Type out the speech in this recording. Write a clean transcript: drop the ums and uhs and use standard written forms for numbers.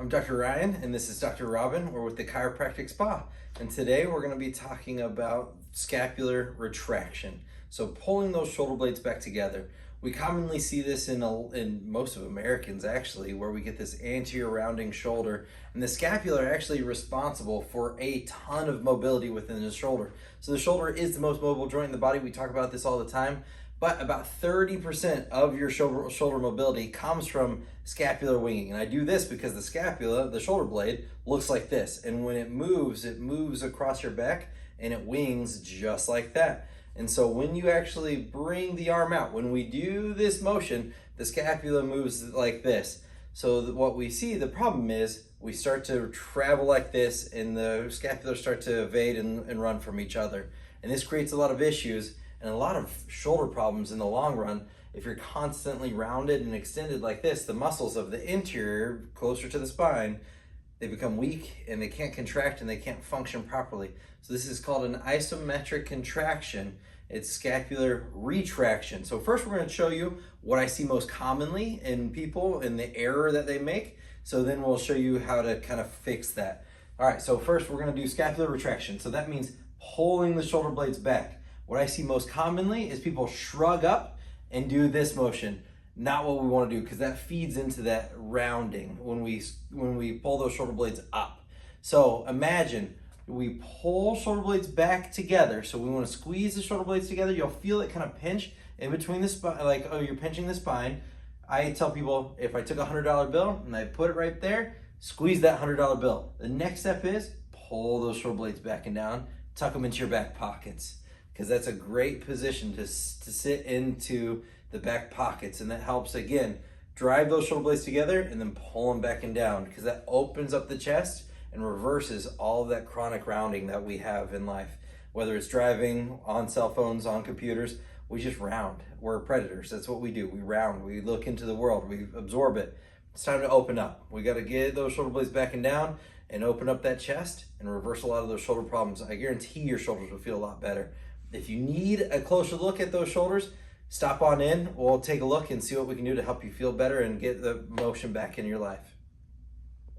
I'm Dr. Ryan, and this is Dr. Robin. We're with the Chiropractic Spa, and today we're going to be talking about scapular retraction. So pulling those shoulder blades back together. We commonly see this in most of Americans, actually, where we get this anterior rounding shoulder, and the scapula are actually responsible for a ton of mobility within the shoulder. So the shoulder is the most mobile joint in the body. We talk about this all the time. But about 30% of your shoulder mobility comes from scapular winging. And I do this because the scapula, the shoulder blade, looks like this. And when it moves across your back and it wings just like that. And so when you actually bring the arm out, when we do this motion, the scapula moves like this. So what we see, the problem is we start to travel like this and the scapula start to evade and run from each other. And this creates a lot of issues and a lot of shoulder problems in the long run. If you're constantly rounded and extended like this, the muscles of the interior, closer to the spine, they become weak and they can't contract and they can't function properly. So this is called an isometric contraction. It's scapular retraction. So first we're going to show you what I see most commonly in people and the error that they make. So then we'll show you how to kind of fix that. All right, so first we're going to do scapular retraction. So that means pulling the shoulder blades back. What I see most commonly is people shrug up and do this motion. Not what we want to do, because that feeds into that rounding when we pull those shoulder blades up. So imagine we pull shoulder blades back together. So we want to squeeze the shoulder blades together. You'll feel it kind of pinch in between the spine, like, oh, you're pinching the spine. I tell people, if I took a $100 bill and I put it right there, squeeze that $100 bill. The next step is pull those shoulder blades back and down, tuck them into your back pockets, because that's a great position to sit into the back pockets, and that helps, again, drive those shoulder blades together and then pull them back and down, because that opens up the chest and reverses all of that chronic rounding that we have in life. Whether it's driving, on cell phones, on computers, we just round. We're predators. That's what we do. We round. We look into the world. We absorb it. It's time to open up. We got to get those shoulder blades back and down and open up that chest and reverse a lot of those shoulder problems. I guarantee your shoulders will feel a lot better. If you need a closer look at those shoulders, stop on in. We'll take a look and see what we can do to help you feel better and get the motion back in your life.